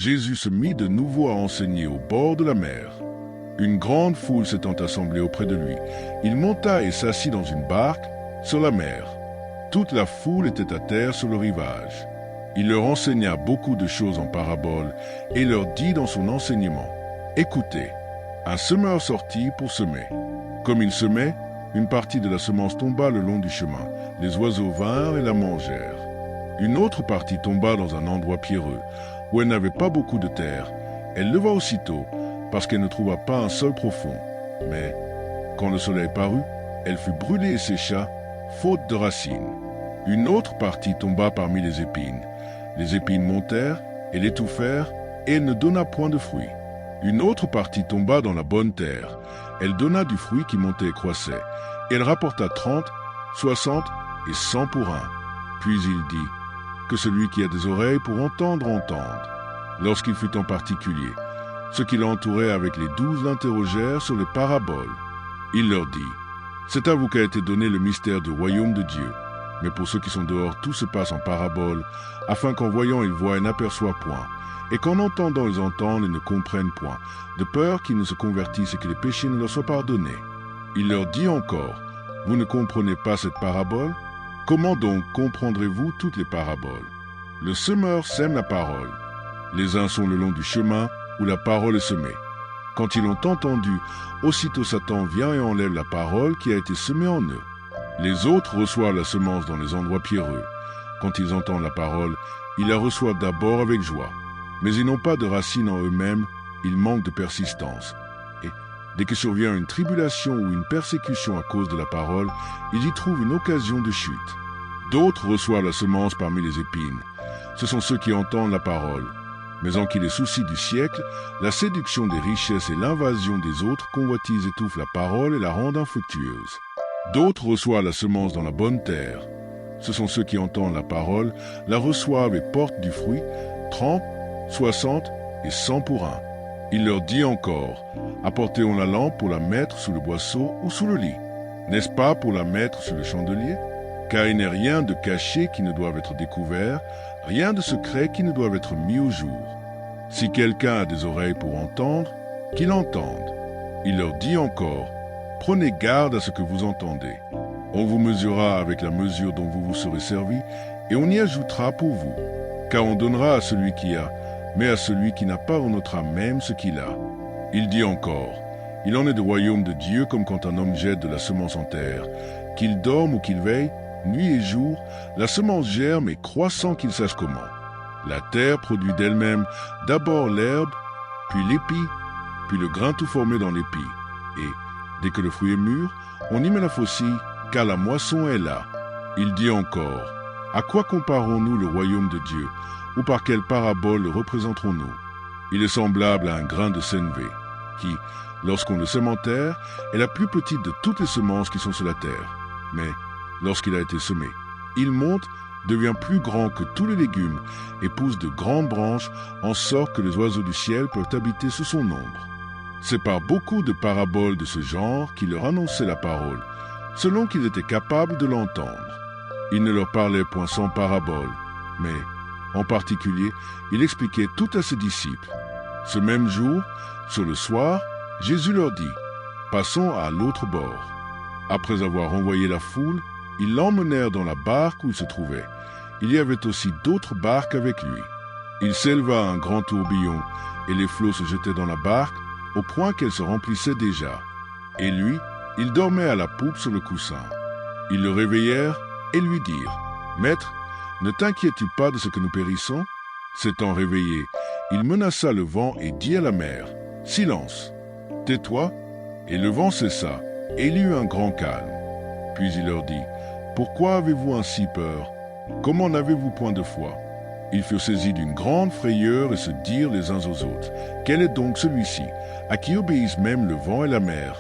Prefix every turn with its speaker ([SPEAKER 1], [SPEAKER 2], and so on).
[SPEAKER 1] Jésus se mit de nouveau à enseigner au bord de la mer. Une grande foule s'étant assemblée auprès de lui, il monta et s'assit dans une barque sur la mer. Toute la foule était à terre sur le rivage. Il leur enseigna beaucoup de choses en paraboles et leur dit dans son enseignement, « Écoutez, un semeur sortit pour semer. Comme il semait, une partie de la semence tomba le long du chemin. Les oiseaux vinrent et la mangèrent. Une autre partie tomba dans un endroit pierreux, où elle n'avait pas beaucoup de terre. Elle leva aussitôt, parce qu'elle ne trouva pas un sol profond. Mais, quand le soleil parut, elle fut brûlée et sécha, faute de racines. Une autre partie tomba parmi les épines. Les épines montèrent et l'étouffèrent, et elle ne donna point de fruit. Une autre partie tomba dans la bonne terre. Elle donna du fruit qui montait et croissait, et elle rapporta 30, 60 et 100 pour un. Puis il dit, que celui qui a des oreilles pour entendre, entende. Lorsqu'il fut en particulier, ceux qui l'entouraient avec les 12 l'interrogèrent sur les paraboles. Il leur dit, c'est à vous qu'a été donné le mystère du royaume de Dieu. Mais pour ceux qui sont dehors, tout se passe en paraboles, afin qu'en voyant ils voient et n'aperçoivent point, et qu'en entendant ils entendent et ne comprennent point, de peur qu'ils ne se convertissent et que les péchés ne leur soient pardonnés. Il leur dit encore, vous ne comprenez pas cette parabole? Comment donc comprendrez-vous toutes les paraboles? Le semeur sème la parole. Les uns sont le long du chemin où la parole est semée. Quand ils l'ont entendu, aussitôt Satan vient et enlève la parole qui a été semée en eux. Les autres reçoivent la semence dans les endroits pierreux. Quand ils entendent la parole, ils la reçoivent d'abord avec joie. Mais ils n'ont pas de racines en eux-mêmes, ils manquent de persistance. Et dès que survient une tribulation ou une persécution à cause de la parole, ils y trouvent une occasion de chute. D'autres reçoivent la semence parmi les épines. Ce sont ceux qui entendent la parole. Mais en qui les soucis du siècle, la séduction des richesses et l'invasion des autres convoitises étouffent la parole et la rendent infructueuse. D'autres reçoivent la semence dans la bonne terre. Ce sont ceux qui entendent la parole, la reçoivent et portent du fruit, 30, 60 et 100 pour un. Il leur dit encore, apportez-on la lampe pour la mettre sous le boisseau ou sous le lit. N'est-ce pas pour la mettre sur le chandelier? Car il n'est rien de caché qui ne doive être découvert, rien de secret qui ne doive être mis au jour. Si quelqu'un a des oreilles pour entendre, qu'il entende. Il leur dit encore, prenez garde à ce que vous entendez. On vous mesurera avec la mesure dont vous vous serez servi, et on y ajoutera pour vous. Car on donnera à celui qui a, mais à celui qui n'a pas on notera même ce qu'il a. Il dit encore, il en est du royaume de Dieu comme quand un homme jette de la semence en terre. Qu'il dorme ou qu'il veille, nuit et jour, la semence germe et croît sans qu'il sache comment. La terre produit d'elle-même d'abord l'herbe, puis l'épi, puis le grain tout formé dans l'épi. Et, dès que le fruit est mûr, on y met la faucille, car la moisson est là. Il dit encore, à quoi comparons-nous le royaume de Dieu, ou par quelle parabole le représenterons-nous? Il est semblable à un grain de sénévé, qui, lorsqu'on le sème en terre, est la plus petite de toutes les semences qui sont sur la terre. Mais, lorsqu'il a été semé, il monte, devient plus grand que tous les légumes, et pousse de grandes branches, en sorte que les oiseaux du ciel peuvent habiter sous son ombre. C'est par beaucoup de paraboles de ce genre qu'il leur annonçait la parole, selon qu'ils étaient capables de l'entendre. Il ne leur parlait point sans parabole, mais, en particulier, il expliquait tout à ses disciples. Ce même jour, sur le soir, Jésus leur dit, « Passons à l'autre bord. » Après avoir envoyé la foule, ils l'emmenèrent dans la barque où il se trouvait. Il y avait aussi d'autres barques avec lui. Il s'éleva un grand tourbillon, et les flots se jetaient dans la barque, au point qu'elle se remplissait déjà. Et lui, il dormait à la poupe sur le coussin. Ils le réveillèrent et lui dirent, « Maître, ne t'inquiètes-tu pas de ce que nous périssons ?» S'étant réveillé, il menaça le vent et dit à la mer, « Silence, tais-toi !» Et le vent cessa, et il y eut un grand calme. Puis il leur dit, « Pourquoi avez-vous ainsi peur? Comment n'avez-vous point de foi ?» Ils furent saisis d'une grande frayeur et se dirent les uns aux autres, « Quel est donc celui-ci, à qui obéissent même le vent et la mer ?»